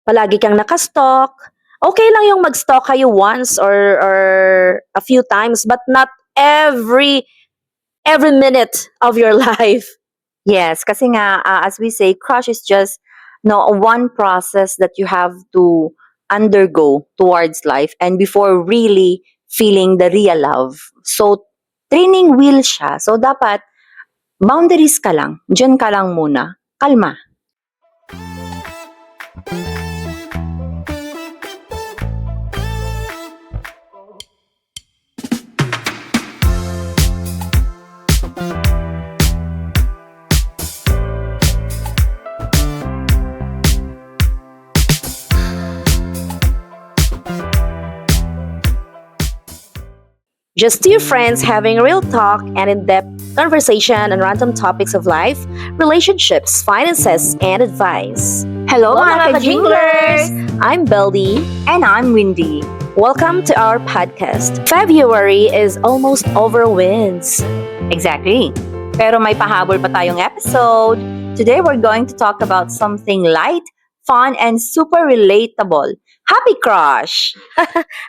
palagi kang naka-stalk. Okay lang yung mag-stalk kayo once or a few times, but not every minute of your life. Yes, kasi nga, as we say, crush is just no one process that you have to undergo towards life and before really feeling the real love. So, training wheel siya. So, dapat boundaries ka lang. Diyan ka lang muna. Kalma. Just two friends having real talk and in-depth conversation on random topics of life, relationships, finances, and advice. Hello, Hello, mga mga ka-jinglers! I'm Beldy. And I'm Windy. Welcome to our podcast. February is almost over, Wins. Exactly. Pero may pahabol pa tayong episode. Today we're going to talk about something light, fun, and super relatable. Happy crush!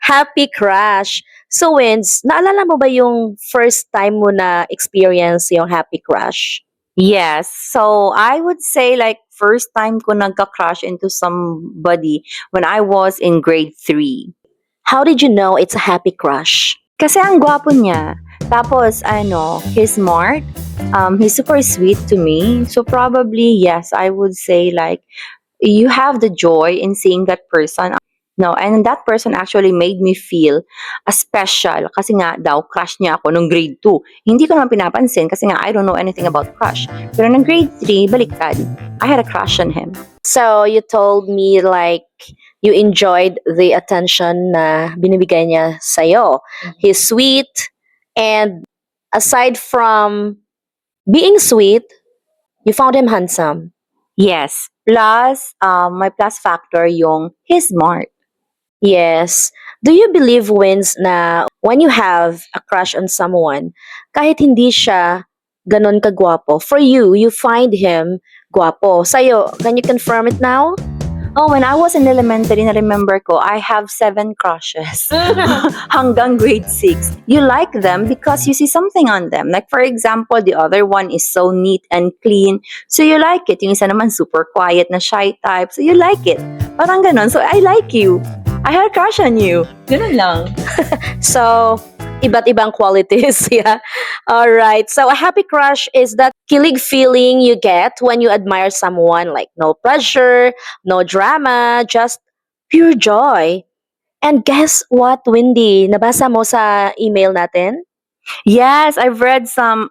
Happy crush! So, Wins, naalala mo ba yung first time mo na experience yung happy crush? Yes. So I would say like first time ko nagka-crush into somebody when I was in grade 3. How did you know it's a happy crush? Kasi ang gwapo niya. Tapos he's smart. He's super sweet to me. So probably yes, I would say like you have the joy in seeing that person. No, and that person actually made me feel special kasi nga daw crush niya ako nung grade 2. Hindi ko naman pinapansin kasi nga I don't know anything about crush. Pero nung grade 3, baliktad. I had a crush on him. So, you told me like you enjoyed the attention na binibigay niya sa'yo. He's sweet, and aside from being sweet, you found him handsome. Yes. Plus, my plus factor yung he's smart. Yes. Do you believe, Wins, na when you have a crush on someone, kahit hindi siya ganon kagwapo, for you, you find him guwapo. Sa'yo, can you confirm it now? Oh, when I was in elementary, na-remember ko, I have 7 crushes. Hanggang grade 6. You like them because you see something on them. Like, for example, the other one is so neat and clean. So, you like it. Yung isa naman super quiet na shy type. So, you like it. Parang ganon. So, I like you. I had a crush on you. Ganun lang. So, iba't ibang qualities, yeah. All right. So, a happy crush is that kilig feeling you get when you admire someone, like no pressure, no drama, just pure joy. And guess what, Windy? Nabasa mo sa email natin? Yes, I've read some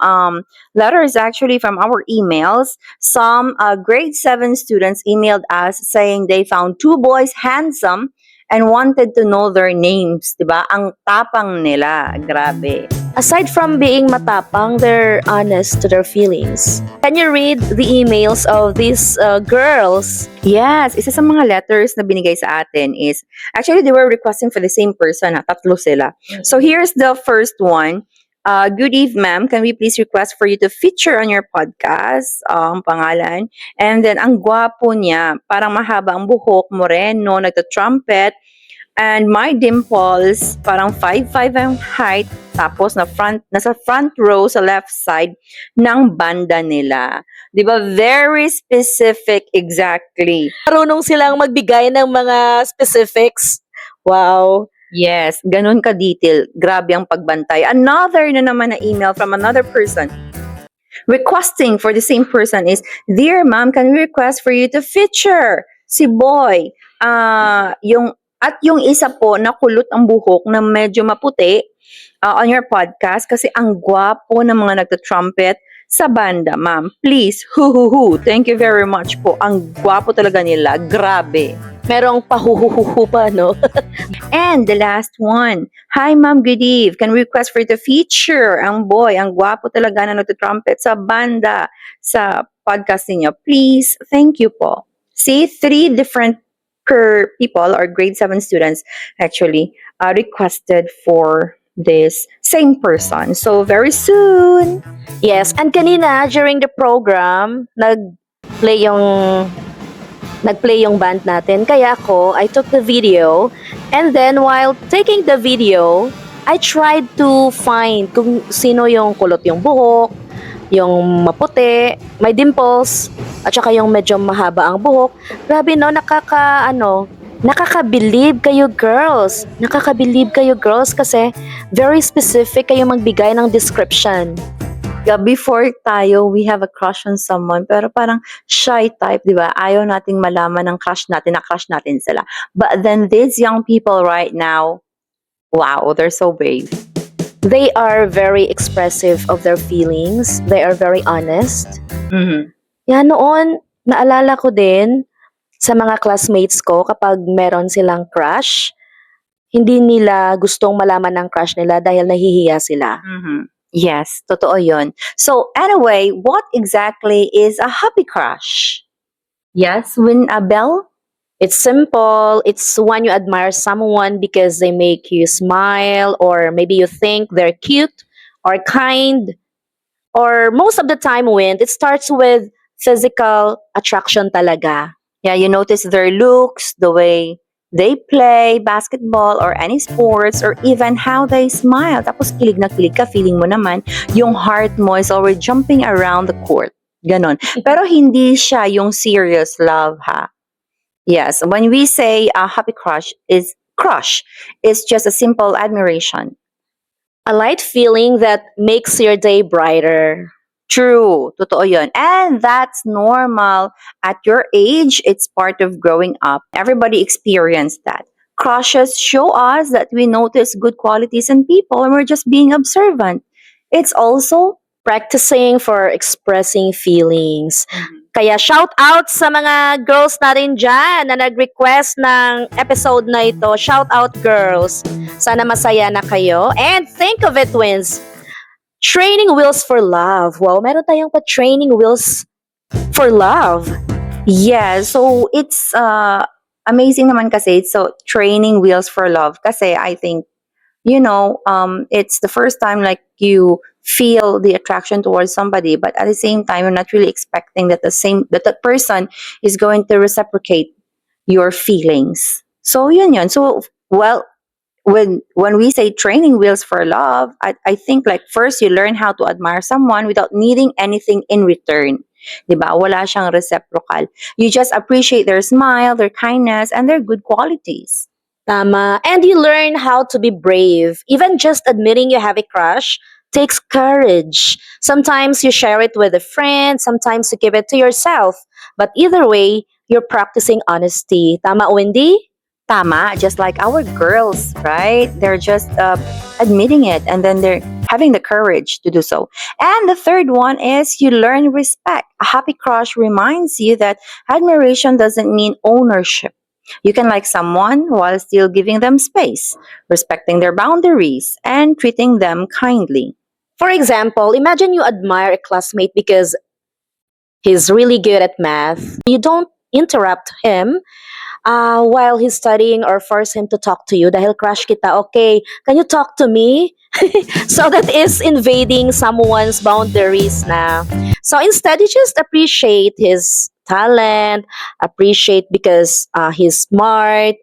letters actually from our emails. Some grade 7 students emailed us saying they found 2 boys handsome and wanted to know their names, 'di ba? Ang tapang nila, grabe. Aside from being matapang, they're honest to their feelings. Can you read the emails of these girls? Yes, isa sa mga letters na binigay sa atin is actually they were requesting for the same person, tatlo sila. So here's the first one. Good eve, ma'am. Can we please request for you to feature on your podcast? Ang pangalan. And then, ang gwapo niya. Parang mahaba ang buhok, moreno, nagta-trumpet. And my dimples, parang 5'5" ang height. Tapos, nasa front row sa left side ng banda nila. Di ba? Very specific exactly. Marunong silang magbigay ng mga specifics. Wow. Yes, ganun ka-detail. Grabe ang pagbantay. Another na naman na email from another person requesting for the same person is, Dear ma'am, can we request for you to feature si Boy? Yung isa po na kulot ang buhok na medyo maputi on your podcast kasi ang gwapo ng mga nagta-trumpet sa banda, ma'am. Please, hu. Thank you very much po. Ang gwapo talaga nila. Grabe. Merong pahuhuhu pa, no? And the last one. Hi, ma'am. Good eve. Can we request for you to feature ang boy, ang gwapo talaga na nagtutrumpet sa banda sa podcast niyo? Please. Thank you po. See, 3 different people or grade 7 students actually requested for this same person. So, very soon. Yes, and kanina during the program, nag-play yung nag-play yung band natin. Kaya ako, I took the video. And then while taking the video, I tried to find kung sino yung kulot yung buhok, yung maputi, may dimples, at saka yung medyo mahaba ang buhok. Grabe no, nakakabilib kayo girls. Nakakabilib kayo girls kasi very specific kayo magbigay ng description. Before tayo, we have a crush on someone, pero parang shy type, di ba? Ayaw nating malaman ng crush natin, na crush natin sila. But then these young people right now, wow, they're so brave. They are very expressive of their feelings. They are very honest. Mhm. Yan noon, naalala ko din sa mga classmates ko kapag meron silang crush, hindi nila gustong malaman ng crush nila dahil nahihiya sila. Mhm. Yes, totoo yun. So anyway, what exactly is a happy crush? Yes, win a bell? It's simple. It's when you admire someone because they make you smile, or maybe you think they're cute or kind, or most of the time when it starts with physical attraction talaga. Yeah, you notice their looks, the way they play basketball or any sports, or even how they smile. Tapos kilig na kilig ka, feeling mo naman, yung heart mo is already jumping around the court. Ganon. Pero hindi siya yung serious love, ha? Yes, when we say a happy crush, it's just a simple admiration. A light feeling that makes your day brighter. True, totoo yun. And that's normal. At your age, it's part of growing up. Everybody experienced that. Crushes show us that we notice good qualities in people and we're just being observant. It's also Practicing for expressing feelings. Kaya shout out sa mga girls natin dyan na nag-request ng episode na ito. Shout out girls. Sana masaya na kayo. And think of it, twins. Training wheels for love. Wow, meron tayong pa training wheels for love. yeah, so it's amazing naman kasi. So training wheels for love kasi I think it's the first time like you feel the attraction towards somebody, but at the same time you're not really expecting that that person is going to reciprocate your feelings. So yun. So well, when we say training wheels for love, I think like first you learn how to admire someone without needing anything in return. 'Di ba? Wala siyang reciprocal. You just appreciate their smile, their kindness, and their good qualities. Tama. And you learn how to be brave. Even just admitting you have a crush takes courage. Sometimes you share it with a friend, sometimes you keep it to yourself. But either way, you're practicing honesty. Tama, Wendy? Tama, just like our girls, right? They're just admitting it and then they're having the courage to do so. And the third one is you learn respect. A happy crush reminds you that admiration doesn't mean ownership. You can like someone while still giving them space, respecting their boundaries, and treating them kindly. For example, imagine you admire a classmate because he's really good at math. You don't interrupt him while he's studying or force him to talk to you dahil crush kita. Okay, can you talk to me? So that is invading someone's boundaries na. So instead, you just appreciate his talent, appreciate because he's smart,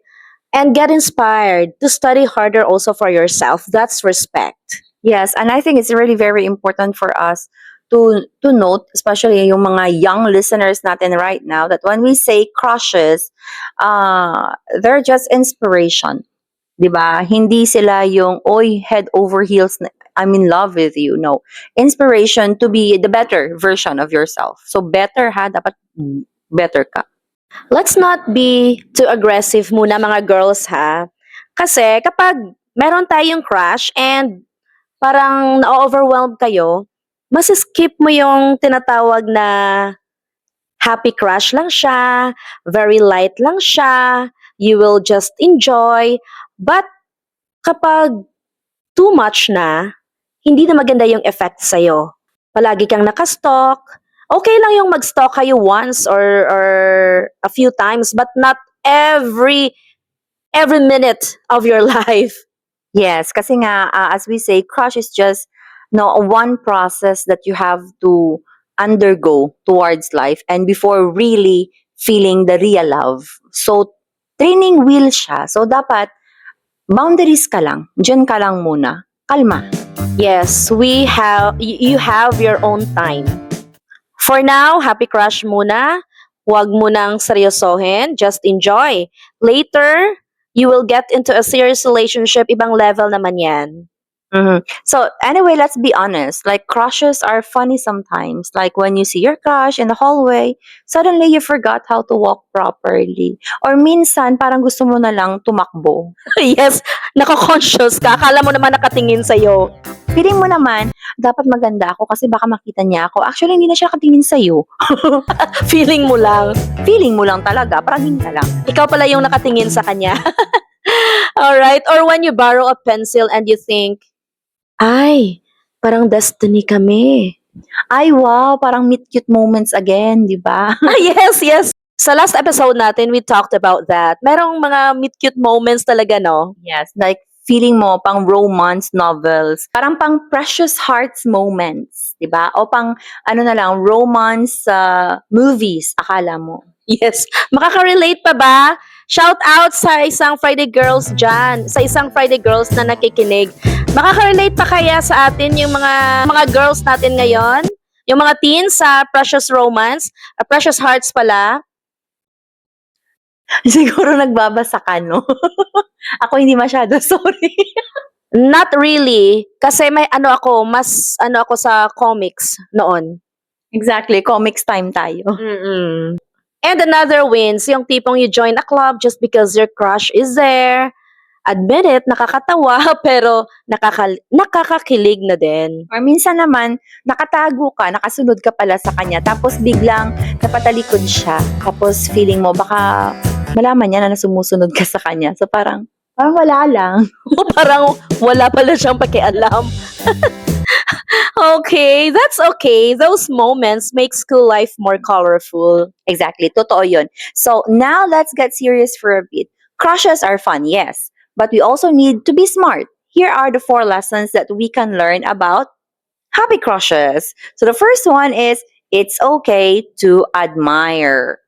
and get inspired to study harder also for yourself. That's respect. Yes, and I think it's really very important for us to note, especially yung mga young listeners natin right now, that when we say crushes, they're just inspiration. 'Di ba? Hindi sila yung oy head over heels I'm in love with you. No. Inspiration to be the better version of yourself. So better ha, dapat better ka. Let's not be too aggressive muna mga girls ha. Kasi kapag meron tayong crush and parang na-overwhelm kayo, skip mo yung tinatawag na happy crush lang siya, very light lang siya, you will just enjoy. But kapag too much na, hindi na maganda yung effect sa'yo. Palagi kang nakastalk. Okay lang yung mag-stalk kayo once or a few times, but not every minute of your life. Yes, kasi nga as we say, crush is just one process that you have to undergo towards life and before really feeling the real love. So, training wheel siya. So, dapat, boundaries ka lang. Diyan ka lang muna. Kalma. Yes, you have your own time. For now, happy crush muna. Huwag mo nang seryosohin, just enjoy. Later, you will get into a serious relationship, ibang level naman yan. So, anyway, let's be honest. Like, crushes are funny sometimes. Like, when you see your crush in the hallway, suddenly you forgot how to walk properly. Or minsan, parang gusto mo na lang tumakbo. Yes, nako-conscious ka. Akala mo naman nakatingin sa'yo. Feeling mo naman, dapat maganda ako kasi baka makita niya ako. Actually, hindi na siya nakatingin sa'yo. Feeling mo lang. Feeling mo lang talaga, parang ka lang. Ikaw pala yung nakatingin sa kanya. Alright, or when you borrow a pencil and you think, ay, parang destiny kami. Ay, wow, parang meet cute moments again, di ba? Yes, yes. Sa last episode natin, we talked about that. Merong mga meet cute moments talaga, no? Yes, like feeling mo pang romance novels. Parang pang precious hearts moments, di ba? O pang ano na lang, romance movies, akala mo. Yes. Makaka-relate pa ba? Shout out sa isang Friday Girls dyan. Sa isang Friday Girls na nakikinig. Makaka-relate pa kaya sa atin yung mga girls natin ngayon? Yung mga teens sa Precious Romance? Precious Hearts pala? Siguro nagbabasa ka, no? Ako hindi masyado, sorry. Not really. Kasi may mas ako sa comics noon. Exactly, comics time tayo. Mm-mm. And another wins, yung tipong you join a club just because your crush is there. Admit it, nakakatawa, pero nakakakilig na din. Or minsan naman, nakatago ka, nakasunod ka pala sa kanya, tapos biglang napatalikod siya, tapos feeling mo, baka malaman niya na sumusunod ka sa kanya. So parang wala lang. Parang wala pala siyang pakialam. Okay, that's okay. Those moments make school life more colorful. Exactly, totoo yun. So now let's get serious for a bit. Crushes are fun, yes, but we also need to be smart. Here are the 4 lessons that we can learn about happy crushes. So the first one is it's okay to admire.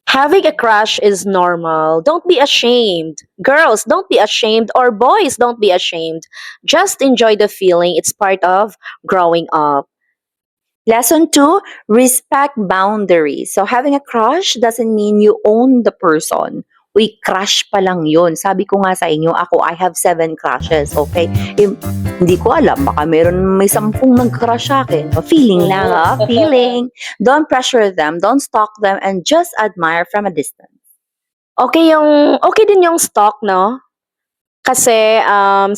Having a crush is normal. Don't be ashamed. Girls, don't be ashamed, or boys, don't be ashamed. Just enjoy the feeling. It's part of growing up. Lesson 2, respect boundaries. So having a crush doesn't mean you own the person. Uy, crush pa lang yun. Sabi ko nga sa inyo, I have 7 crushes, okay? Hindi ko alam, baka may 10 nag-crush sa akin. Feeling lang, feeling. Don't pressure them, don't stalk them, and just admire from a distance. Okay din yung stalk, no? Kasi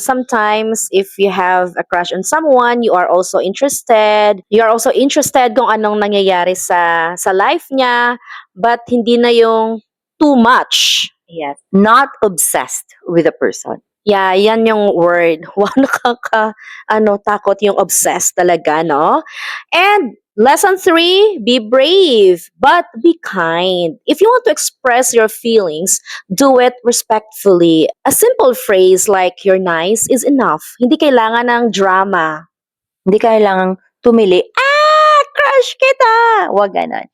sometimes if you have a crush on someone, you are also interested. You are also interested kung anong nangyayari sa life niya, but hindi na yung too much. Yes, not obsessed with a person. Yeah, yan yung word. Wow, takot yung obsessed talaga, no? And lesson 3, be brave, but be kind. If you want to express your feelings, do it respectfully. A simple phrase like, you're nice is enough. Hindi kailangan ng drama. Hindi kailangang tumili, crush kita! Wag ganon.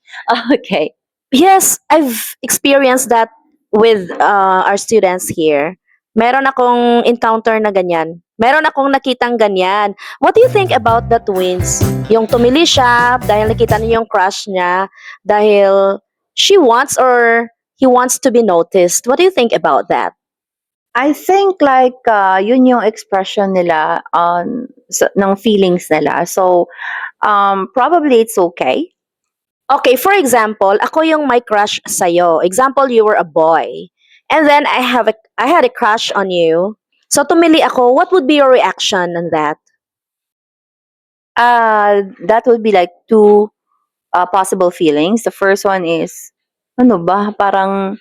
Okay. Yes, I've experienced that with our students here. Meron akong encounter na ganyan. Meron akong nakitang ganyan. What do you think about that, Twins? Yung tumili siya dahil nakita niya yung crush niya, dahil she wants or he wants to be noticed. What do you think about that? I think like yun yung expression nila ng feelings nila. So probably it's okay. Okay, for example, ako yung may crush sa'yo. Example, you were a boy. And then I had a crush on you. So tumili ako, what would be your reaction on that? That would be like 2 possible feelings. The first one is, ano ba, parang,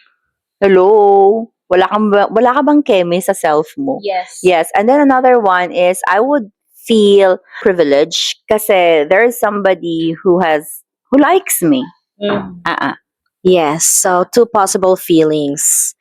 hello, wala ka bang keme sa self mo? Yes. Yes, and then another one is, I would feel privileged kasi there is somebody who likes me. Yes, so 2 possible feelings.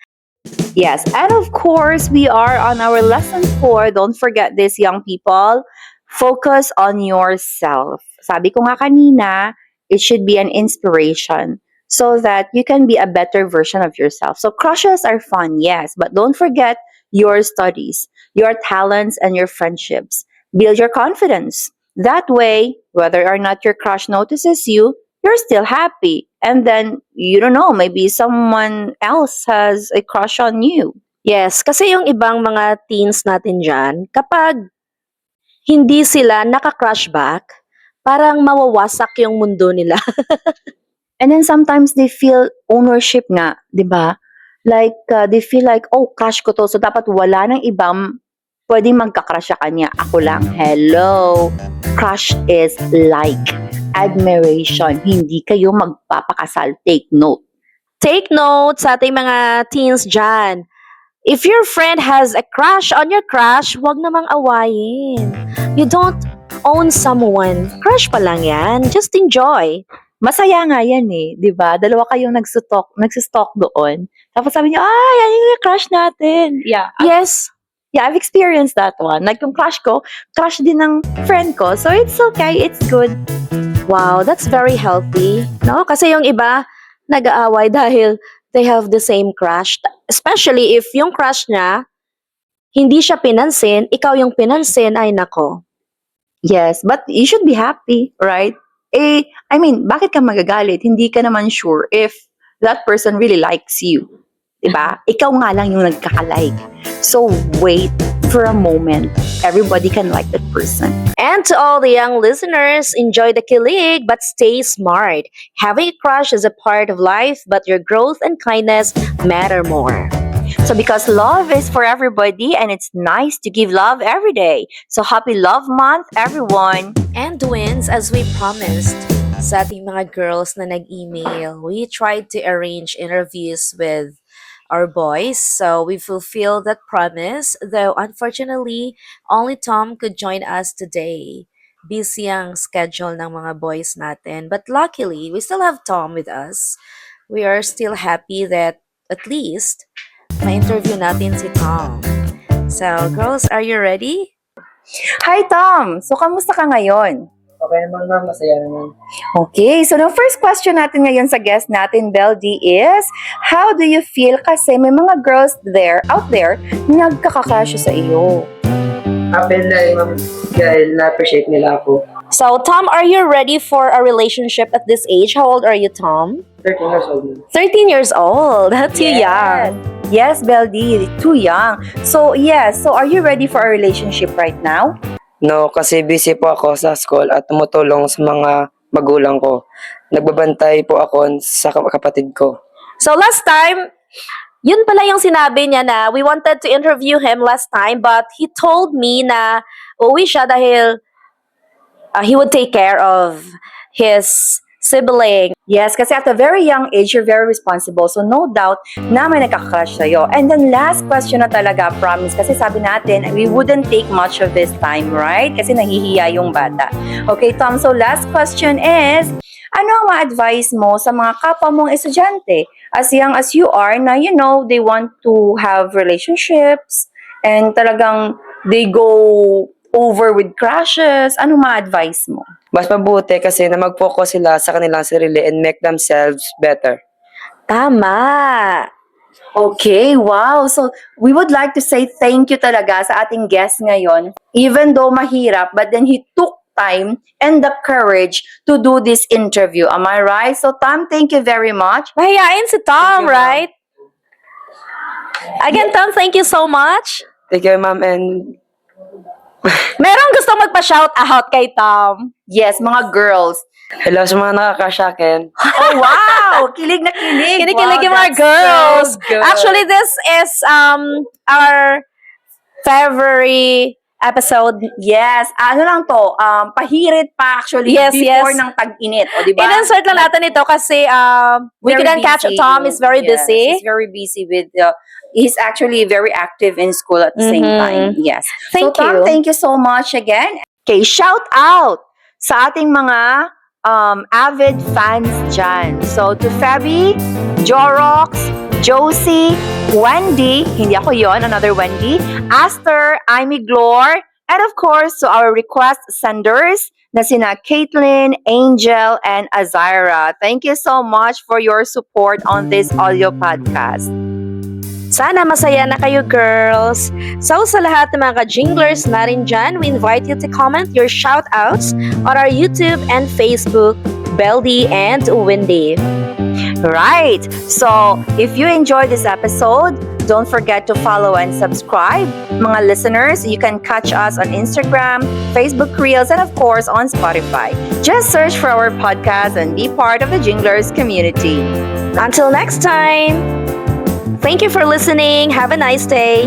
Yes, and of course, we are on our lesson 4. Don't forget this, young people. Focus on yourself. Sabi ko nga kanina, it should be an inspiration. so that you can be a better version of yourself. So crushes are fun, yes, but don't forget your studies, your talents, and your friendships. Build your confidence. That way, whether or not your crush notices you, you're still happy. And then, you don't know, maybe someone else has a crush on you. Yes, kasi yung ibang mga teens natin dyan, kapag hindi sila naka-crush back, parang mawawasak yung mundo nila. And then sometimes they feel ownership nga, 'di ba? Like they feel like, oh, crush ko to. So dapat wala nang ibang pwedeng magka-crush sa kanya. Ako lang. Hello. Crush is like admiration. Hindi kayo magpapakasal. Take note. Take note sa ating mga teens dyan. If your friend has a crush on your crush, wag namang awayin. You don't own someone. Crush pa lang yan. Just enjoy. Masaya nga yan eh, 'di ba? Dalawa kayong nagsistalk doon. Tapos sabi niya, ay, yan yung crush natin. Yeah. Yes. Yeah, I've experienced that one. Like yung crush ko, crush din ng friend ko. So it's okay, it's good. Wow, that's very healthy. No? Kasi yung iba, nag-aaway dahil they have the same crush. Especially if yung crush niya, hindi siya pinansin, ikaw yung pinansin, ay nako. Yes, but you should be happy, right? I mean, bakit ka magagalit? Hindi ka naman sure if that person really likes you. Diba? Ikaw nga lang yung nagkakalike. So, wait for a moment. Everybody can like that person. And to all the young listeners, enjoy the kilig but stay smart. Having a crush is a part of life, but your growth and kindness matter more. So, because love is for everybody and it's nice to give love every day. So, happy Love Month, everyone! And wins, as we promised sa ating mga girls na nag-email, we tried to arrange interviews with our boys. So we fulfilled that promise, though unfortunately, only Tom could join us today. Busy ang schedule ng mga boys natin. But luckily, we still have Tom with us. We are still happy that at least ma-interview natin si Tom. So, girls, are you ready? Hi, Tom! So, kamusta ka ngayon? Okay naman ma'am, masaya naman. Okay, so the first question natin ngayon sa guest natin, Beldy, is how do you feel kasi may mga girls out there nagkakakrush sa iyo? Happy dahil ma'am, dahil na-appreciate nila ako. So, Tom, are you ready for a relationship at this age? How old are you, Tom? 13 years old ma'am. 13 years old. That's too young. Yes, Beldy, too young. So, yes, so are you ready for a relationship right now? No, kasi busy po ako sa school at tumutulong sa mga magulang ko. Nagbabantay po ako sa kapatid ko. So last time, yun pala yung sinabi niya na we wanted to interview him last time but he told me na uuwi siya dahil he would take care of his sibling. Yes, kasi at a very young age, you're very responsible. So, no doubt na may nakakrush sa'yo. And then, last question na talaga, promise. Kasi sabi natin, we wouldn't take much of this time, right? Kasi nahihiya yung bata. Okay, Tom, so last question is, ano ang ma-advise mo sa mga kapwa mong estudyante? As young as you are, na you know, they want to have relationships and talagang they go over with crushes. Ano ma-advise mo? Mas mabuti kasi na mag-focus sila sa kanilang sarili and make themselves better. Tama. Okay, wow. So, we would like to say thank you talaga sa ating guest ngayon. Even though mahirap, but then he took time and the courage to do this interview. Am I right? So, Tom, thank you very much. Mahihain si Tom, Thank you, right? Again, Tom, thank you so much. Thank you ma'am and Merong gusto magpa-shout out kay Tom. Yes, mga girls. hello sa mga nakakrush sa akin. Oh, wow! Kilig na kilig. Kinikilig Wow, yung mga that's girls. so good. Actually, this is our February episode. Yes, ano lang to, pahirit pa actually Yes, before yes. ng tag-init. O, diba? In-insert lang natin ito kasi we Very couldn't catch busy. Tom. Is very Yes, busy. he's very busy with, he's actually very active in school at the same Mhm. time. Yes. Thank so, Tom, you. thank you so much again. Okay, shout out sa ating mga avid fans dyan. So, to Fabi, Jorox, Josie, Wendy, hindi ako yon, another Wendy, Aster, Amy Glor, and of course, to our request senders, na sina Caitlin, Angel, and Azira. Thank you so much for your support on this audio podcast. Sana masaya na kayo, girls! So, sa lahat ng mga jinglers natin dyan, we invite you to comment your shoutouts on our YouTube and Facebook, Beldy and Windy. Right. So, if you enjoyed this episode, don't forget to follow and subscribe. Mga listeners, you can catch us on Instagram, Facebook Reels, and of course on Spotify. Just search for our podcast and be part of the Jinglers community. Until next time! Thank you for listening. Have a nice day.